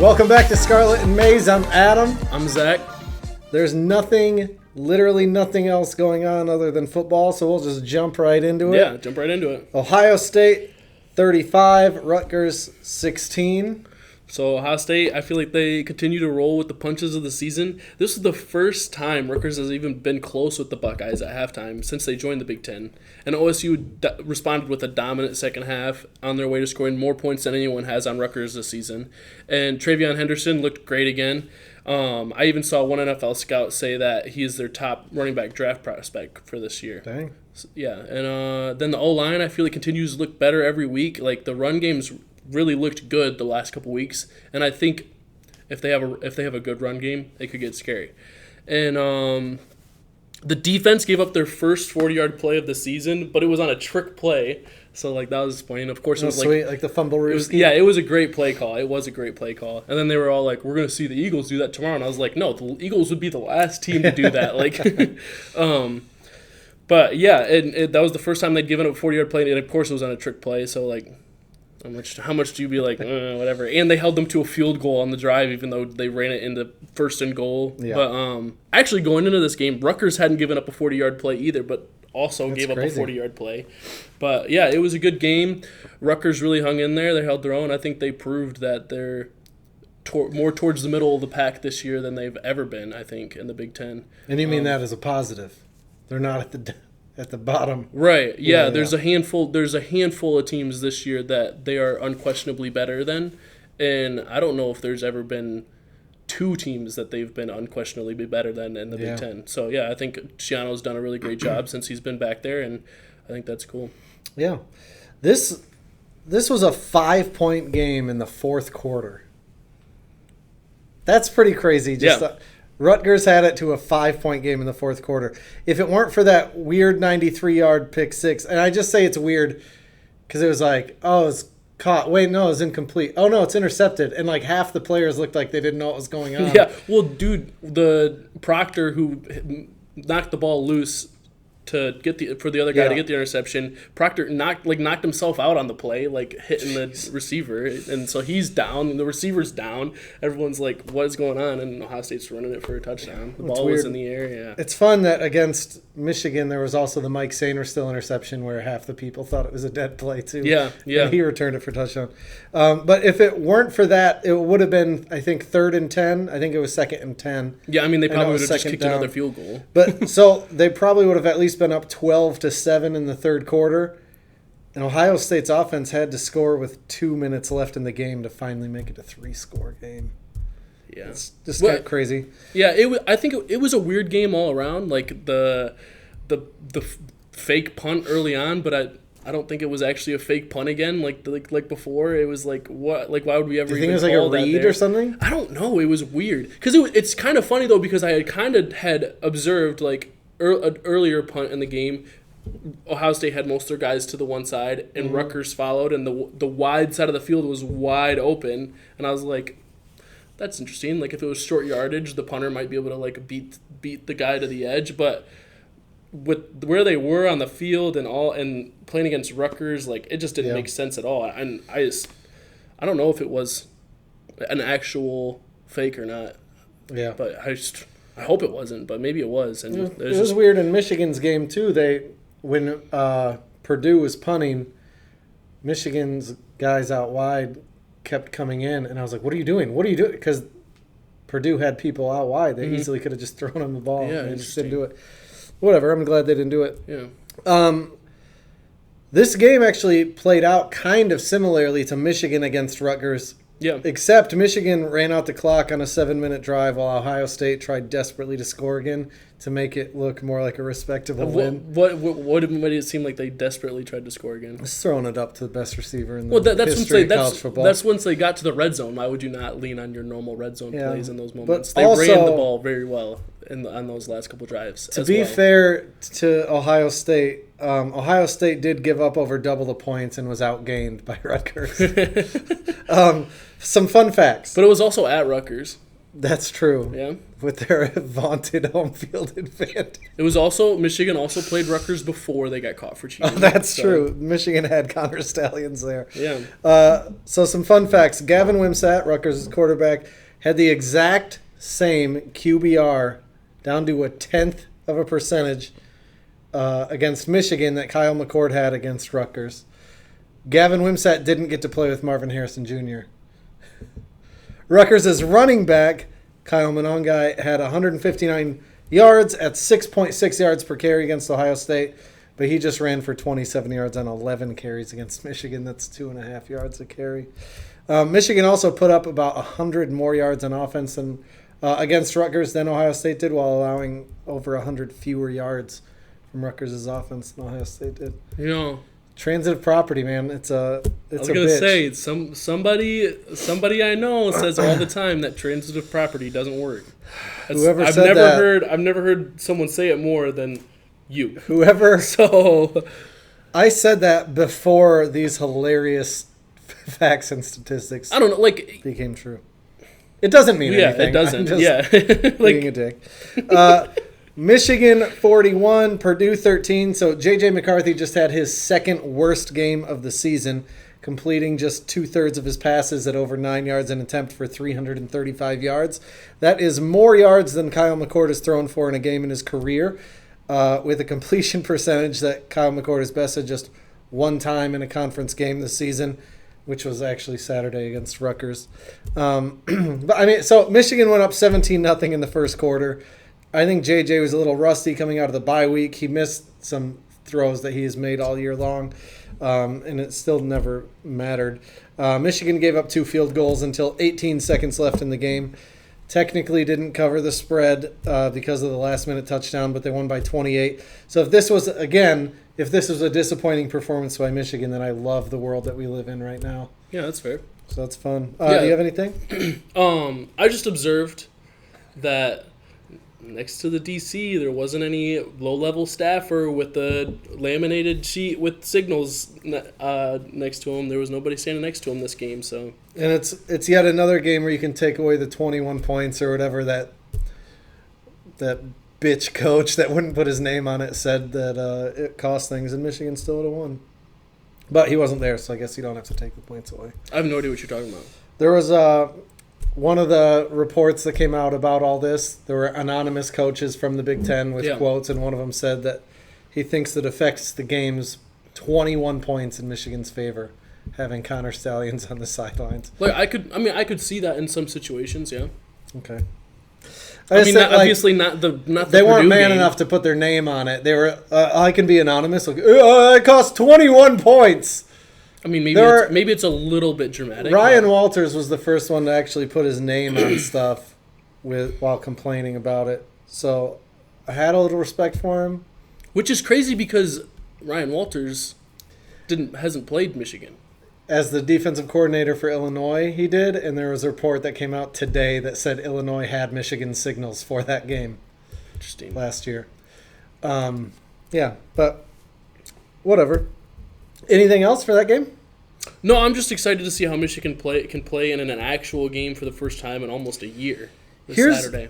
Welcome back to Scarlet and Maize. I'm Adam. I'm Zach. There's literally nothing else going on other than football, so we'll just jump right into it. Yeah, jump right into it. Ohio State 35, Rutgers 16. So Ohio State, I feel like they continue to roll with the punches of the season. This is the first time Rutgers has even been close with the Buckeyes at halftime since they joined the Big Ten. And OSU responded with a dominant second half on their way to scoring more points than anyone has on Rutgers this season. And Travion Henderson looked great again. I even saw one NFL scout say that he is their top running back draft prospect for this year. Dang. Yeah, and then the O-line, I feel like continues to look better every week. Like the run game's really looked good the last couple weeks, and I think if they have a good run game, it could get scary. And the defense gave up their first 40-yard play of the season, but it was on a trick play, so like that was disappointing. Of course, it was sweet, like the fumble roost. It was a great play call. It was a great play call. And then they were all like, "We're gonna see the Eagles do that tomorrow," and I was like, "No, the Eagles would be the last team to do that." But yeah, that was the first time they'd given up a 40-yard play, and of course it was on a trick play. So like, how much do you be like, whatever? And they held them to a field goal on the drive, even though they ran it into first and goal. Yeah. But actually going into this game, Rutgers hadn't given up a 40-yard play either, but also gave up a 40-yard play. But yeah, it was a good game. Rutgers really hung in there. They held their own. I think they proved that they're more towards the middle of the pack this year than they've ever been, I think, in the Big Ten. And you mean that as a positive? They're not at the bottom. Right. Yeah, there's a handful of teams this year that they are unquestionably better than, and I don't know if there's ever been two teams that they've been unquestionably better than in the Big Ten. So yeah, I think Schiano's done a really great job since he's been back there, and I think that's cool. Yeah. This was a 5-point game in the fourth quarter. That's pretty crazy. Rutgers had it to a 5-point game in the fourth quarter. If it weren't for that weird 93-yard pick six, and I just say it's weird because it was like, oh, it's caught. Wait, no, it's incomplete. Oh, no, it's intercepted. And like half the players looked like they didn't know what was going on. Yeah, well, dude, the Proctor who knocked the ball loose to get for the other guy to get the interception, Proctor knocked himself out on the play, like hitting the receiver, and so he's down, and the receiver's down. Everyone's like, "What is going on?" And Ohio State's running it for a touchdown. The ball was in the air. Yeah, it's fun that against Michigan there was also the Mike Sainristil interception where half the people thought it was a dead play too. Yeah. And he returned it for touchdown. But if it weren't for that, it would have been, I think, 3rd and 10. I think it was 2nd and 10. Yeah, I mean they probably would have just kicked another field goal. But so they probably would have at least been up 12-7 in the third quarter, and Ohio State's offense had to score with 2 minutes left in the game to finally make it a 3-score game. Yeah, it's just kind of crazy. Yeah, I think it was a weird game all around. Like the fake punt early on, but I don't think it was actually a fake punt again. Like before, it was like what? Like why would we ever? Do you think it was like a read or something? I don't know. It was weird because it's kind of funny though because I had observed like an earlier punt in the game. Ohio State had most of their guys to the one side, and Rutgers followed, and the wide side of the field was wide open, and I was like, that's interesting. Like if it was short yardage, the punter might be able to like beat the guy to the edge, but with where they were on the field and playing against Rutgers, like it just didn't make sense at all. And I don't know if it was an actual fake or not. Yeah, but I hope it wasn't, but maybe it was. And it was weird in Michigan's game too. When Purdue was punting, Michigan's guys out wide kept coming in, and I was like, "What are you doing? What are you doing?" Because Purdue had people out wide. They easily could have just thrown them the ball, and they just didn't do it. Whatever. I'm glad they didn't do it. Yeah. This game actually played out kind of similarly to Michigan against Rutgers. Yeah. Except Michigan ran out the clock on a 7-minute drive while Ohio State tried desperately to score again to make it look more like a respectable win. What did it seem like they desperately tried to score again? Just throwing it up to the best receiver in the history of college football. That's once they got to the red zone. Why would you not lean on your normal red zone plays in those moments? They ran the ball very well on those last couple drives. To be fair to Ohio State, Ohio State did give up over double the points and was outgained by Rutgers. Some fun facts. But it was also at Rutgers. That's true. Yeah. With their vaunted home field advantage. It was also, Michigan also played Rutgers before they got caught for cheating. Oh, that's true. Michigan had Connor Stallions there. Yeah. So some fun facts. Gavin Wimsatt, Rutgers' quarterback, had the exact same QBR down to a 10th of a percentage against Michigan that Kyle McCord had against Rutgers. Gavin Wimsatt didn't get to play with Marvin Harrison Jr. Rutgers' running back, Kyle Monongai, had 159 yards at 6.6 yards per carry against Ohio State, but he just ran for 27 yards on 11 carries against Michigan. That's 2.5 yards a carry. Michigan also put up about 100 more yards on offense than against Rutgers than Ohio State did, while allowing over 100 fewer yards from Rutgers' offense than Ohio State did. You know, transitive property, man. It's a I was gonna say somebody I know says all the time that transitive property doesn't work. Whoever said that, I've never heard someone say it more than you. Whoever. So I said that before these hilarious facts and statistics. I don't know, like became true. It doesn't mean anything. Yeah, it doesn't. I'm just being a dick. Michigan 41, Purdue 13. So J.J. McCarthy just had his second worst game of the season, completing just 2/3 of his passes at over 9 yards an attempt for 335 yards. That is more yards than Kyle McCord has thrown for in a game in his career, with a completion percentage that Kyle McCord has bested just one time in a conference game this season, which was actually Saturday against Rutgers. But I mean, so Michigan went up 17-0 in the first quarter. I think JJ was a little rusty coming out of the bye week. He missed some throws that he has made all year long, and it still never mattered. Michigan gave up 2 field goals until 18 seconds left in the game. Technically didn't cover the spread because of the last-minute touchdown, but they won by 28. So if this was a disappointing performance by Michigan, then I love the world that we live in right now. Yeah, that's fair. So that's fun. Do you have anything? I just observed that next to the DC, there wasn't any low-level staffer with the laminated sheet with signals next to him. There was nobody standing next to him this game. So, and it's yet another game where you can take away the 21 points or whatever that bitch coach that wouldn't put his name on it said that it cost things, and Michigan still would have won. But he wasn't there, so I guess you don't have to take the points away. I have no idea what you're talking about. There was one of the reports that came out about all this. There were anonymous coaches from the Big Ten with quotes, and one of them said that he thinks it affects the game's 21 points in Michigan's favor, having Connor Stallions on the sidelines. Like I could see that in some situations, yeah. Okay. Obviously not the they weren't Purdue man game. enough to put their name on it. They were. I can be anonymous. Like, it cost 21 points. I mean, maybe it's a little bit dramatic. Ryan Walters was the first one to actually put his name on stuff while complaining about it. So I had a little respect for him. Which is crazy because Ryan Walters hasn't played Michigan. As the defensive coordinator for Illinois, he did, and there was a report that came out today that said Illinois had Michigan signals for that game. Interesting. Last year. Yeah, but whatever. Anything else for that game? No, I'm just excited to see how Michigan can play in an actual game for the first time in almost a year Saturday.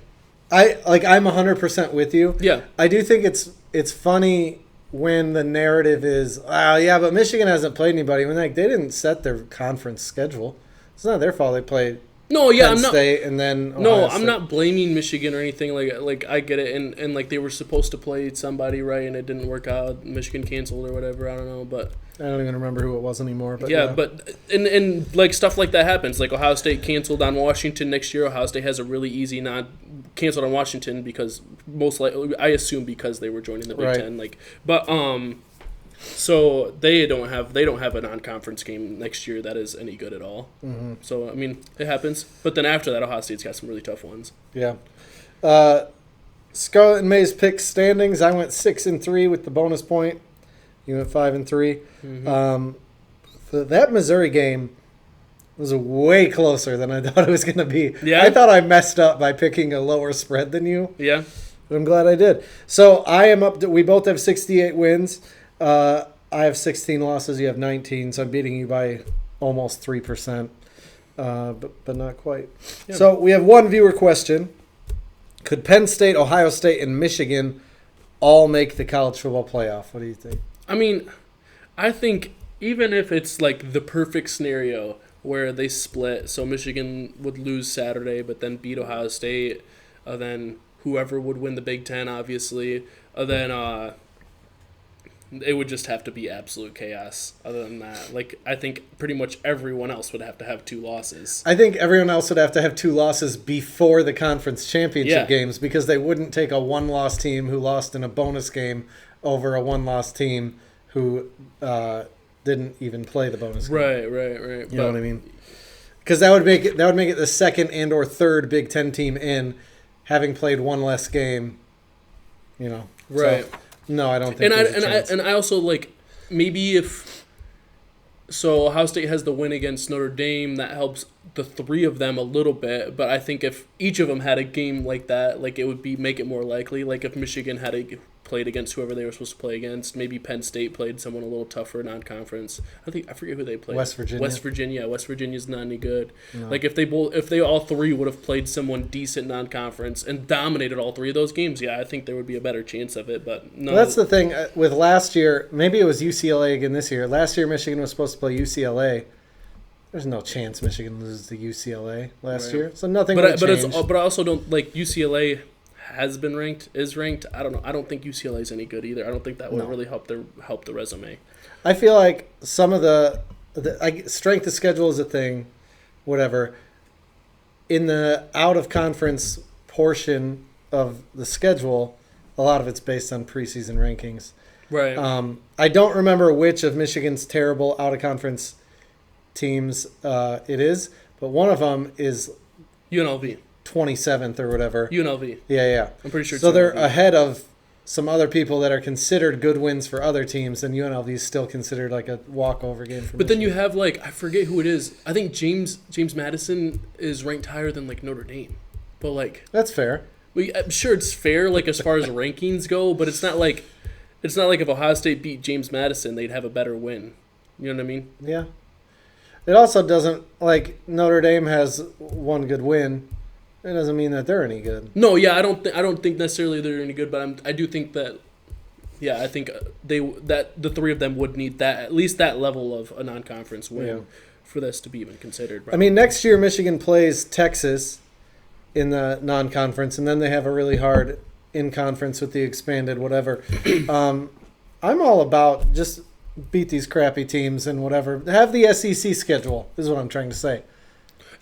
I'm 100% with you. Yeah. I do think it's funny when the narrative is, but Michigan hasn't played anybody. When they didn't set their conference schedule. It's not their fault they played Penn State and then Ohio State. I'm not blaming Michigan or anything. Like I get it, and like they were supposed to play somebody, right, and it didn't work out. Michigan canceled or whatever. I don't know, but I don't even remember who it was anymore. But but and like stuff like that happens. Like Ohio State canceled on Washington next year. Ohio State has a really easy not canceled on Washington because most likely I assume because they were joining the Big Ten. So they don't have a non-conference game next year that is any good at all. Mm-hmm. So I mean it happens. But then after that, Ohio State's got some really tough ones. Yeah. Scarlett and May's pick standings. I went 6-3 with the bonus point. You went 5-3. Mm-hmm. That Missouri game was way closer than I thought it was going to be. Yeah? I thought I messed up by picking a lower spread than you. Yeah. But I'm glad I did. So I am up to, we both have 68 wins. I have 16 losses. You have 19. So I'm beating you by almost 3%. but not quite. Yeah. So we have one viewer question. Could Penn State, Ohio State, and Michigan all make the college football playoff? What do you think? I mean, I think even if it's like the perfect scenario where they split, so Michigan would lose Saturday but then beat Ohio State, then whoever would win the Big Ten, obviously, then it would just have to be absolute chaos. Other than that, like, I think pretty much everyone else would have to have 2 losses. I think everyone else would have to have 2 losses before the conference championship games because they wouldn't take a 1-loss team who lost in a bonus game over a 1-loss team who didn't even play the bonus game. Right. You know what I mean? Because that would make it the second and or third Big Ten team in, having played 1 less game. You know. Right. So, no, I don't think. And I also like maybe if so Ohio State has the win against Notre Dame, that helps the 3 of them a little bit. But I think if each of them had a game like that, like it would make it more likely. Like if Michigan had played against whoever they were supposed to play against, maybe Penn State played someone a little tougher non-conference. I forget who they played. West Virginia. West Virginia's not any good. No. Like if they all 3 would have played someone decent non-conference and dominated all 3 of those games, yeah, I think there would be a better chance of it. But no, well, that's the thing with last year. Maybe it was UCLA again this year. Last year, Michigan was supposed to play UCLA. There's no chance Michigan loses to UCLA last year, so nothing. But I also don't like UCLA. Is ranked. I don't know. I don't think UCLA is any good either. I don't think that would really help the resume. I feel like some of the strength of schedule is a thing, whatever. In the out of conference portion of the schedule, a lot of it's based on preseason rankings. Right. I don't remember which of Michigan's terrible out of conference teams it is, but one of them is UNLV. 27th or whatever. UNLV. Yeah. I'm pretty sure. So they're ahead of some other people that are considered good wins for other teams, and UNLV is still considered like a walkover game for But Michigan. then you have I forget who it is. I think James Madison is ranked higher than Notre Dame. But that's fair. I'm sure it's fair as far as rankings go, but it's not like if Ohio State beat James Madison, they'd have a better win. You know what I mean? Yeah. It also doesn't Notre Dame has one good win. It doesn't mean that they're any good. No, yeah, I don't think necessarily they're any good, but I do think that, I think that the 3 of them would need that, at least that level of a non-conference win for this to be even considered. Right? I mean, next year Michigan plays Texas in the non-conference, and then they have a really hard in-conference with the expanded whatever. I'm all about just beat these crappy teams and whatever. Have the SEC schedule is what I'm trying to say.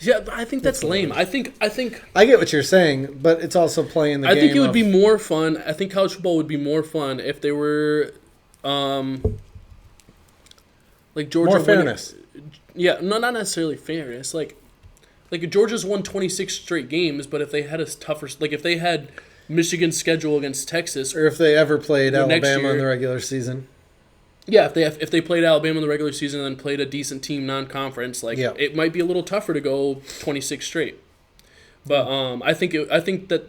Yeah, I think that's lame. I think I get what you're saying, but it's also playing the game. I think it would be more fun. I think college football would be more fun if they were Georgia. More fairness. Not necessarily fairness. Like Georgia's won 26 straight games, but if they had a tougher if they had Michigan's schedule against Texas, or if they ever played Alabama year, in the regular season. Yeah, if they played Alabama in the regular season and then played a decent team non-conference, it might be a little tougher to go 26 straight. But I think that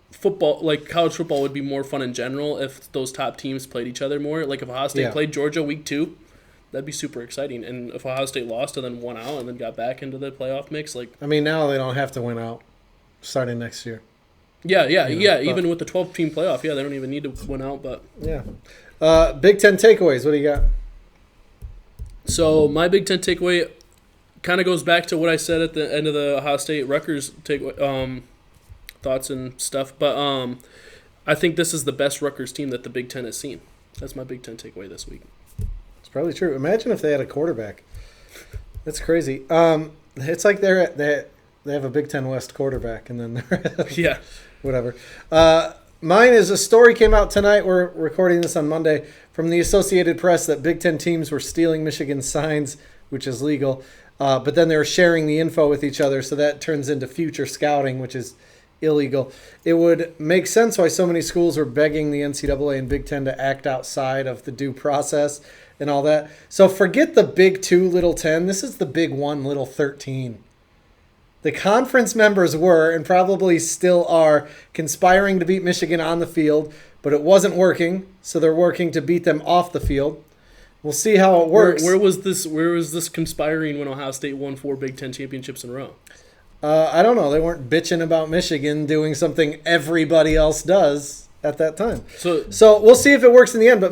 football, college football, would be more fun in general if those top teams played each other more. Like if Ohio State played Georgia week 2, that'd be super exciting. And if Ohio State lost and then won out and then got back into the playoff mix, I mean, now they don't have to win out starting next year. Yeah. Even with the 12-team playoff, they don't even need to win out. But yeah. Big Ten takeaways. What do you got? So my Big Ten takeaway kind of goes back to what I said at the end of the Ohio State Rutgers thoughts and stuff. But I think this is the best Rutgers team that the Big Ten has seen. That's my Big Ten takeaway this week. It's probably true. Imagine if they had a quarterback. That's crazy. It's like they have a Big Ten West quarterback, and then yeah, whatever. Mine is a story came out tonight. We're recording this on Monday from the Associated Press that Big Ten teams were stealing Michigan signs, which is legal, but then they were sharing the info with each other, so that turns into future scouting, which is illegal. It would make sense why so many schools were begging the NCAA and Big Ten to act outside of the due process and all that. So forget the Big 2, Little 10. This is the Big 1, Little 13. The conference members were, and probably still are, conspiring to beat Michigan on the field, but it wasn't working, so they're working to beat them off the field. we'll see how it works. Where was this conspiring when Ohio State won 4 Big Ten championships in a row? I don't know. They weren't bitching about Michigan doing something everybody else does at that time. So we'll see if it works in the end. But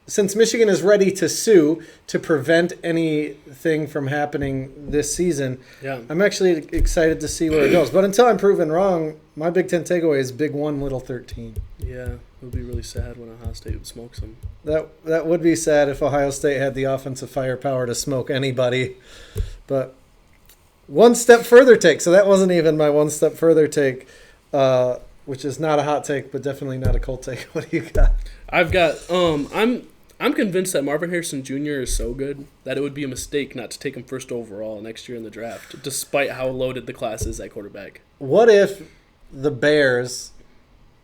since Michigan is ready to sue to prevent anything from happening this season, I'm actually excited to see where it goes. But until I'm proven wrong, my Big Ten takeaway is Big 1, Little 13. Yeah, it would be really sad when Ohio State smokes them. That would be sad if Ohio State had the offensive firepower to smoke anybody. But one step further take. So that wasn't even my one step further take, which is not a hot take, but definitely not a cold take. What do you got? I've got I'm convinced that Marvin Harrison Jr. is so good that it would be a mistake not to take him first overall next year in the draft, despite how loaded the class is at quarterback. What if the Bears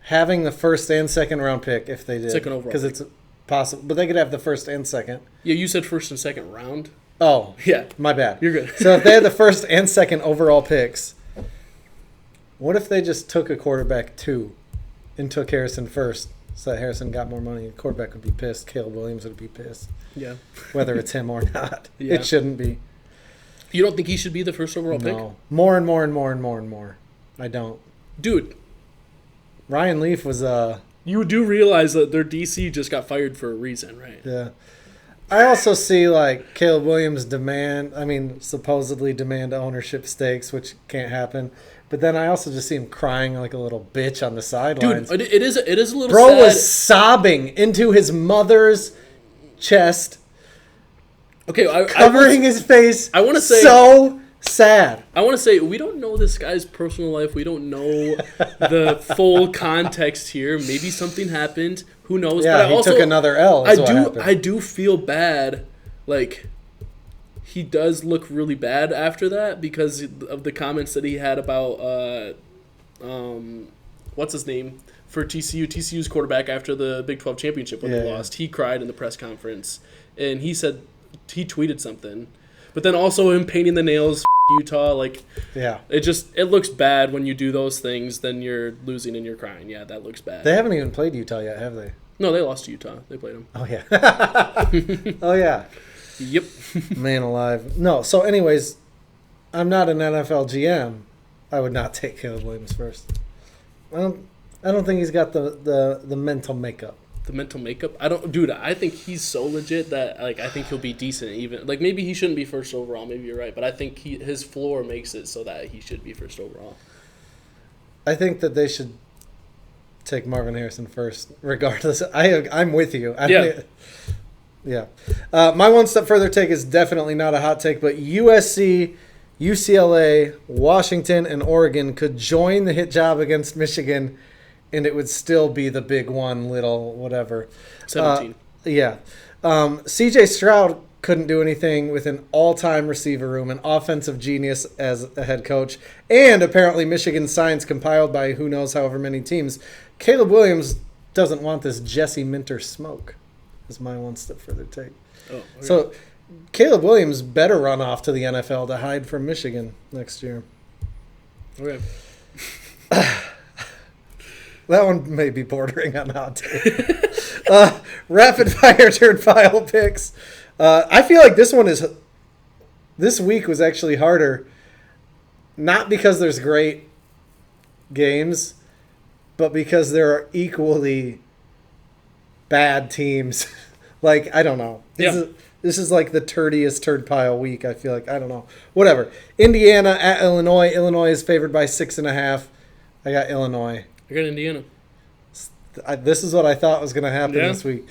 having the first and second round pick, if they did, second overall, because it's possible, but they could have the first and second. Yeah, you said first and second round. Oh, yeah, my bad. You're good. So if they had the first and second overall picks, what if they just took a quarterback 2 and took Harrison first? So that Harrison got more money. The quarterback would be pissed. Caleb Williams would be pissed. Yeah. Whether it's him or not. Yeah. It shouldn't be. You don't think he should be the first overall pick? No. More and more and more and more and more. I don't. Dude. Ryan Leaf was You do realize that their DC just got fired for a reason, right? Yeah. I also see, like, Caleb Williams supposedly demand ownership stakes, which can't happen. But then I also just see him crying like a little bitch on the sidelines. Dude, it is a little Bro sad. was sobbing into his mother's chest. Okay, covering his face. I want to say so sad. I want to say we don't know this guy's personal life. We don't know the full context here. Maybe something happened. Who knows? Yeah, but he took another L. I do feel bad. Like, he does look really bad after that because of the comments that he had about what's his name for TCU. TCU's quarterback after the Big 12 championship when they lost. He cried in the press conference, and he said he tweeted something. But then also him painting the nails, Utah, like, yeah, it looks bad when you do those things. Then you're losing and you're crying. Yeah, that looks bad. They haven't even played Utah yet, have they? No, they lost to Utah. They played them. Oh yeah. Oh yeah. Yep. Man alive. No. So, anyways, I'm not an NFL GM. I would not take Caleb Williams first. I don't think he's got the mental makeup. The mental makeup? I think he's so legit that, like, I think he'll be decent even. Like, maybe he shouldn't be first overall. Maybe you're right. But I think his floor makes it so that he should be first overall. I think that they should take Marvin Harrison first, regardless. I'm with you. Yeah. My one step further take is definitely not a hot take, but USC, UCLA, Washington, and Oregon could join the hit job against Michigan, and it would still be the Big 1, little whatever. 17. Yeah. C.J. Stroud couldn't do anything with an all-time receiver room, an offensive genius as a head coach, and apparently Michigan science compiled by who knows however many teams. Caleb Williams doesn't want this Jesse Minter smoke, is my one step further take. Oh, okay. So Caleb Williams better run off to the NFL to hide from Michigan next year. Okay. That one may be bordering on hot take. Rapid fire turd pile picks. I feel like this week was actually harder, not because there's great games, but because there are equally bad teams. Like, I don't know. This is like the turdiest turd pile week, I feel like. I don't know. Whatever. Indiana at Illinois. Illinois is favored by 6.5. I got Illinois. I got Indiana. This is what I thought was going to happen this week.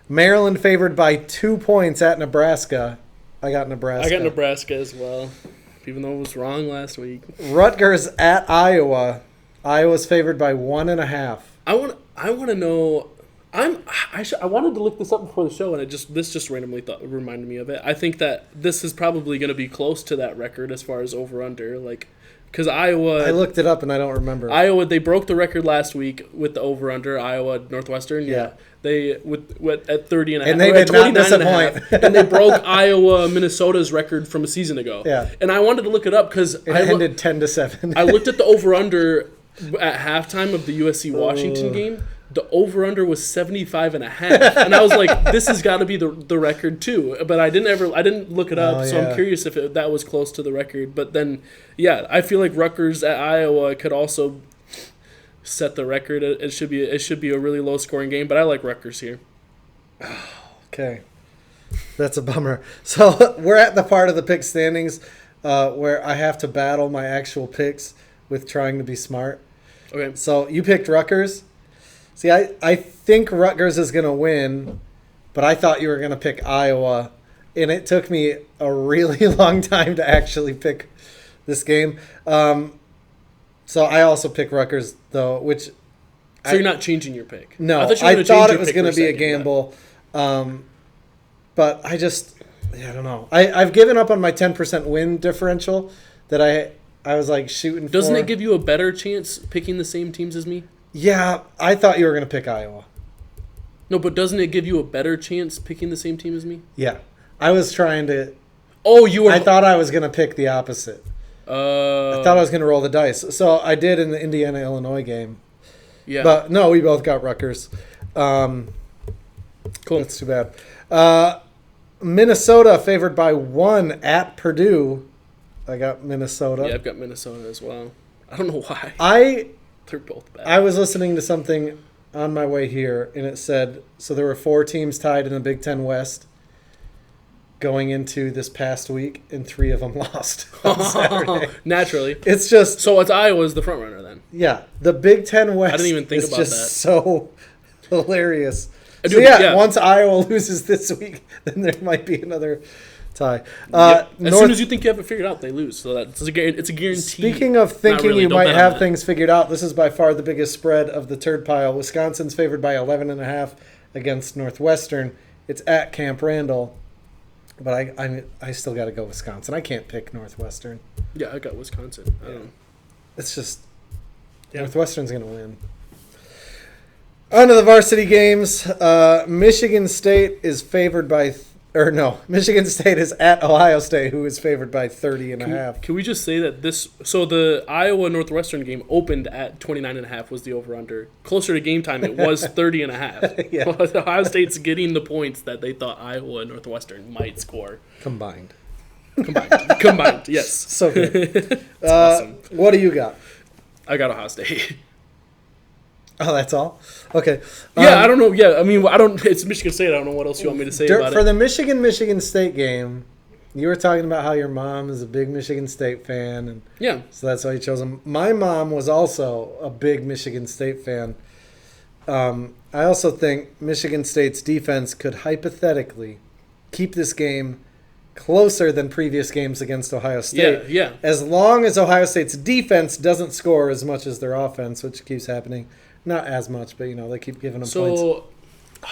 Maryland favored by 2 points at Nebraska. I got Nebraska. I got Nebraska as well, even though it was wrong last week. Rutgers at Iowa. Iowa's favored by 1.5. I want to know. I wanted to look this up before the show, and this just randomly reminded me of it. I think that this is probably going to be close to that record as far as over under, like. Because Iowa... I looked it up and I don't remember. Iowa, they broke the record last week with the over-under. Iowa, Northwestern, yeah. They at 30.5. And they did not disappoint. And they broke Iowa, Minnesota's record from a season ago. Yeah. And I wanted to look it up because... It ended 10-7. I looked at the over-under at halftime of the USC-Washington game. the over-under was 75.5. And I was like, this has got to be the record too. But I didn't look it up, so I'm curious if that was close to the record. But then, yeah, I feel like Rutgers at Iowa could also set the record. It should be a really low-scoring game, but I like Rutgers here. Okay. That's a bummer. So we're at the part of the pick standings where I have to battle my actual picks with trying to be smart. Okay. So you picked Rutgers. See, I think Rutgers is going to win, but I thought you were going to pick Iowa, and it took me a really long time to actually pick this game. So I also picked Rutgers, though, which... So you're not changing your pick? No, I thought it was going to be a gamble. But I don't know. I've given up on my 10% win differential that I was like shooting Doesn't for. it give you a better chance picking the same teams as me? Yeah, I thought you were going to pick Iowa. No, but doesn't it give you a better chance picking the same team as me? Yeah. I was trying to... Oh, you were... I thought I was going to pick the opposite. I thought I was going to roll the dice. So I did in the Indiana-Illinois game. Yeah. But no, we both got Rutgers. Cool. That's too bad. Minnesota favored by 1 at Purdue. I got Minnesota. Yeah, I've got Minnesota as well. I don't know why. They're both bad. I was listening to something on my way here, and it said, so there were 4 teams tied in the Big Ten West going into this past week, and 3 of them lost on Saturday. Naturally. It's just... So it's Iowa's the front runner then. Yeah. The Big Ten West I didn't even think is about just that. so hilarious. Dude, So yeah, once Iowa loses this week, then there might be another tie. As soon as you think you have it figured out, they lose. So it's a guarantee. Speaking of thinking you might have things figured out, this is by far the biggest spread of the Turd pile. Wisconsin's favored by 11.5 against Northwestern. It's at Camp Randall, but I still got to go Wisconsin. I can't pick Northwestern. Yeah, I got Wisconsin. It's just Northwestern's going to win. On to the varsity games. Michigan State is favored by... Michigan State is at Ohio State, who is favored by 30.5. Can we just say that the Iowa-Northwestern game opened at 29.5 was the over-under. Closer to game time, it was 30.5. Yeah. Ohio State's getting the points that they thought Iowa and Northwestern might score. Combined, yes. So good. Awesome. What do you got? I got Ohio State. Oh, that's all? Okay. Yeah, I don't know. Yeah, I mean, it's Michigan State. I don't know what else you want me to say about it. For the Michigan State game, you were talking about how your mom is a big Michigan State fan. And yeah. So that's why you chose them. My mom was also a big Michigan State fan. I also think Michigan State's defense could hypothetically keep this game closer than previous games against Ohio State. Yeah. As long as Ohio State's defense doesn't score as much as their offense, which keeps happening. Not as much, but, they keep giving them points. So,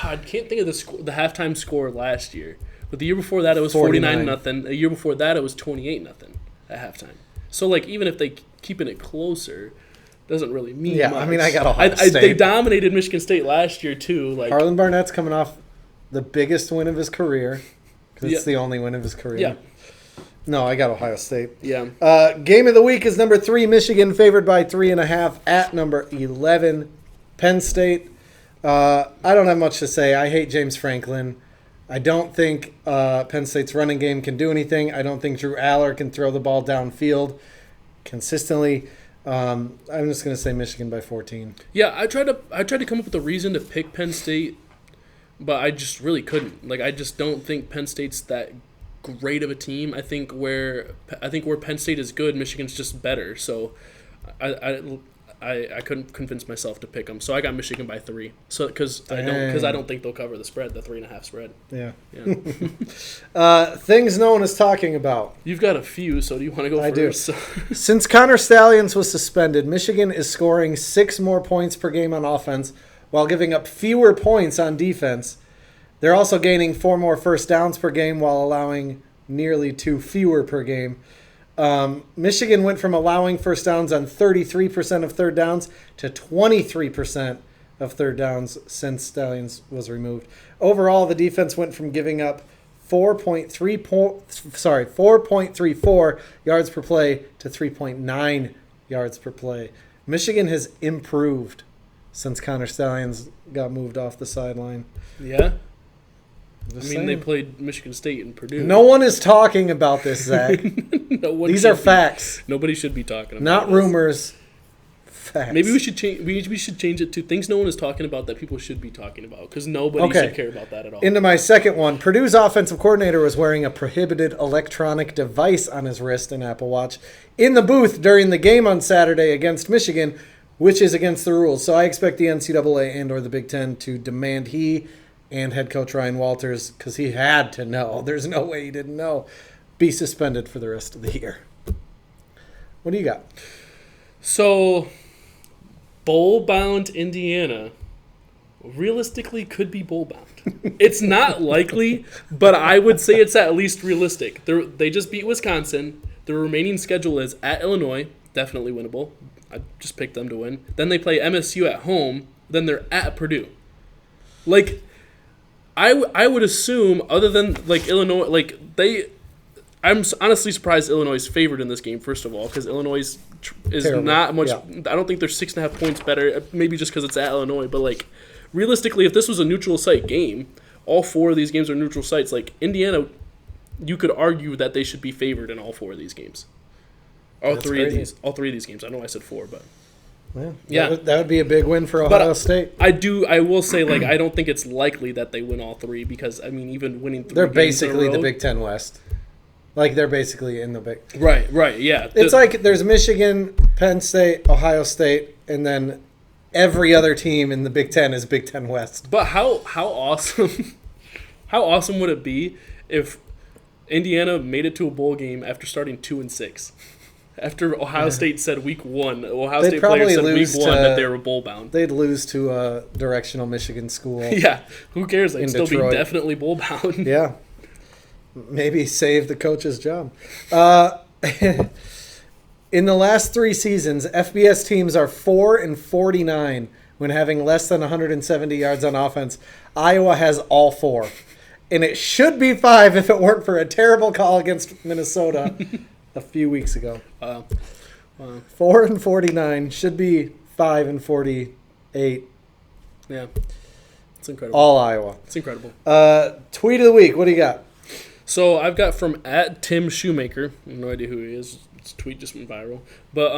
I can't think of the halftime score last year. But the year before that, it was 49-0. The year before that, it was 28-0 at halftime. So, even if they keeping it closer, doesn't really mean much. I mean, I got Ohio State. They dominated Michigan State last year, too. Harlan Barnett's coming off the biggest win of his career. Because it's the only win of his career. Yeah. No, I got Ohio State. Yeah. Game of the week is number 3, Michigan, favored by 3.5 at number 11, Penn State. I don't have much to say. I hate James Franklin. I don't think Penn State's running game can do anything. I don't think Drew Aller can throw the ball downfield consistently. I'm just going to say Michigan by 14. Yeah, I tried to come up with a reason to pick Penn State, but I just really couldn't. I just don't think Penn State's that great of a team. I think where Penn State is good, Michigan's just better. So I couldn't convince myself to pick them. So I got Michigan by 3. So because I don't think they'll cover the spread, the 3.5 spread. Yeah. Things no one is talking about. You've got a few, so do you want to go first? I do. Since Connor Stallions was suspended, Michigan is scoring 6 more points per game on offense while giving up fewer points on defense. They're also gaining 4 more first downs per game while allowing nearly 2 fewer per game. Michigan went from allowing first downs on 33% of third downs to 23% of third downs since Stallions was removed. Overall, the defense went from giving up 4.34 yards per play to 3.9 yards per play. Michigan has improved since Connor Stallions got moved off the sideline. Yeah. Just They saying. played Michigan State and Purdue. No one is talking about this, Zach. These are facts. Nobody should be talking about Not this. rumors. Facts. Maybe we should change. We should change it to things no one is talking about that people should be talking about, because nobody should care about that at all. Into my second one. Purdue's offensive coordinator was wearing a prohibited electronic device on his wrist and Apple Watch in the booth during the game on Saturday against Michigan, which is against the rules. So I expect the NCAA and or the Big Ten to demand he and head coach Ryan Walters, because he had to know. There's no way he didn't know. Be suspended for the rest of the year. What do you got? So, bowl-bound Indiana realistically could be bowl-bound. It's not likely, but I would say it's at least realistic. They just beat Wisconsin. The remaining schedule is at Illinois, definitely winnable. I just picked them to win. Then they play MSU at home. Then they're at Purdue. Like, I would assume, other than like Illinois, like I'm honestly surprised Illinois is favored in this game. First of all, because Illinois is Terrible. not much. Yeah. I don't think they're 6.5 points better. Maybe just because it's at Illinois, but like realistically, if this was a neutral site game, all 4 of these games are neutral sites. Like Indiana, you could argue that they should be favored in all 4 of these games. All That's 3 crazy. of these. All 3 of these games. I know I said 4, but. Yeah. That would be a big win for Ohio State. I will say, like, I don't think it's likely that they win all 3, because, I mean, even winning 3 They're games in a basically the row- Big Ten West. Like, they're basically in the Big... Right, yeah. It's like there's Michigan, Penn State, Ohio State, and then every other team in the Big Ten is Big Ten West. But how awesome how awesome would it be if Indiana made it to a bowl game after starting 2-6? After Ohio State said week 1, Ohio They'd State players said probably week lose 1 to- that they were bowl bound. They'd lose to a directional Michigan school. Yeah, who cares? They'd In still Detroit. be definitely bowl bound. Yeah. Maybe save the coach's job. In the last 3 seasons, FBS teams are 4-49 when having less than 170 yards on offense. Iowa has all 4. And it should be 5 if it weren't for a terrible call against Minnesota a few weeks ago. Wow. 4-49 should be 5-48. Yeah. It's incredible. All Iowa. It's incredible. Tweet of the week. What do you got? So I've got from @TimShoemaker. I have no idea who he is. This tweet just went viral. But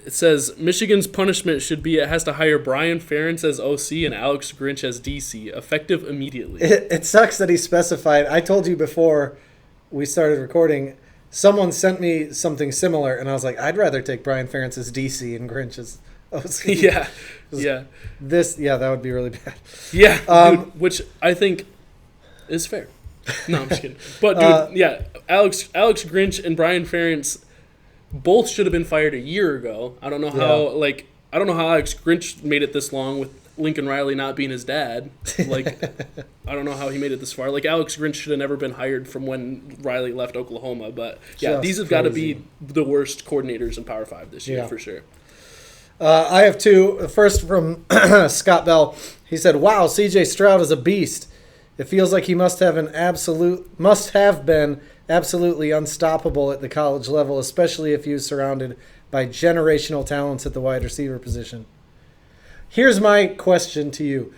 it says, Michigan's punishment should be it has to hire Brian Ferentz as OC and Alex Grinch as DC, effective immediately. It sucks that he specified. I told you before we started recording, someone sent me something similar, and I was like, I'd rather take Brian Ferentz as DC and Grinch as OC. Yeah. That would be really bad. Yeah, dude, which I think is fair. No, I'm just kidding. But, dude, Alex Grinch and Brian Ferentz both should have been fired a year ago. I don't know how, Alex Grinch made it this long with Lincoln Riley not being his dad. Like, I don't know how he made it this far. Like, Alex Grinch should have never been hired from when Riley left Oklahoma. But, yeah, Just these have got to crazy. be the worst coordinators in Power 5 this year, for sure. I have 2. The first from Scott Bell. He said, "Wow, C.J. Stroud is a beast. It feels like he must have been absolutely unstoppable at the college level, especially if he was surrounded by generational talents at the wide receiver position." Here's my question to you.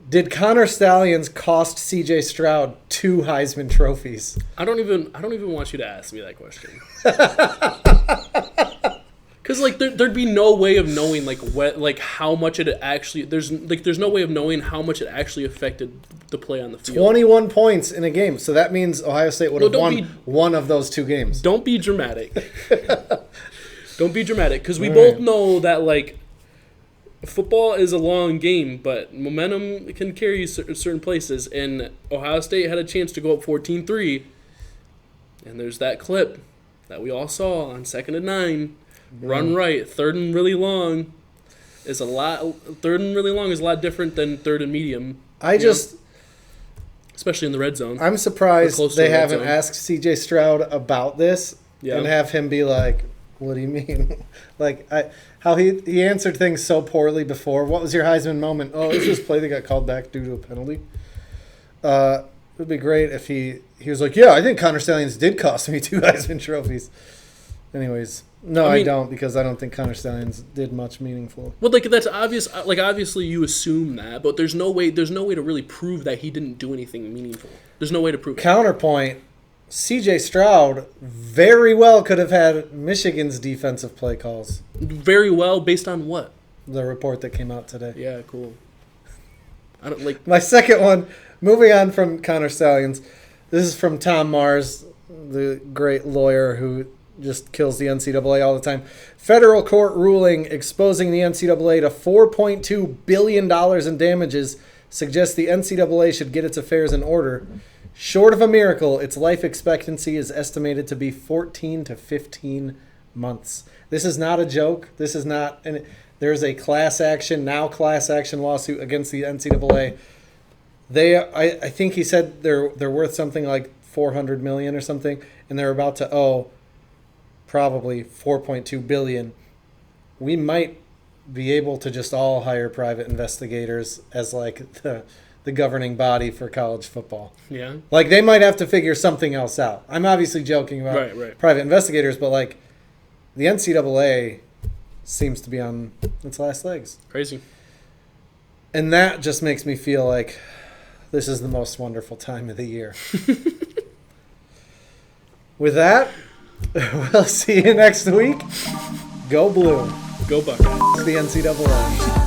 Did Connor Stallions cost C.J. Stroud 2 Heisman trophies? I don't even want you to ask me that question. Because like there'd be no way of knowing how much it actually there's no way of knowing how much it actually affected the play on the field. 21 points in a game, so that means Ohio State would have won one of those 2 games. Don't be dramatic. Don't be dramatic, because we both know that like football is a long game, but momentum can carry you certain places. And Ohio State had a chance to go up 14-3, and there's that clip that we all saw on 2nd and 9. Run right, 3rd and really long is a lot. 3rd and really long is a lot different than 3rd and medium. Especially in the red zone. I'm surprised they haven't zone. asked C.J. Stroud about this Yeah. and have him be like, "What do you mean?" How he answered things so poorly before. What was your Heisman moment? Oh, it was this play that got called back due to a penalty. It would be great if he was like, "Yeah, I think Connor Stallions did cost me 2 Heisman trophies." Anyways, no, I don't, because I don't think Connor Stallions did much meaningful. Well, like that's obvious. Like obviously, you assume that, but there's no way. There's no way to really prove that he didn't do anything meaningful. There's no way to prove it. Counterpoint: C.J. Stroud very well could have had Michigan's defensive play calls. Very well, based on what? The report that came out today. Yeah, cool. I don't like my second one. Moving on from Connor Stallions, this is from Tom Mars, the great lawyer who just kills the NCAA all the time. Federal court ruling exposing the NCAA to $4.2 billion in damages suggests the NCAA should get its affairs in order. Short of a miracle, its life expectancy is estimated to be 14 to 15 months. This is not a joke. This is not... There's a class action lawsuit against the NCAA. I think he said they're worth something like $400 million or something, and they're about to owe probably $4.2 billion. We might be able to just all hire private investigators as like the governing body for college football. Yeah. Like they might have to figure something else out. I'm obviously joking about private investigators, but like the NCAA seems to be on its last legs. Crazy. And that just makes me feel like this is the most wonderful time of the year. With that, we'll see you next week. Go Blue. Go Buckeyes. The NCAA.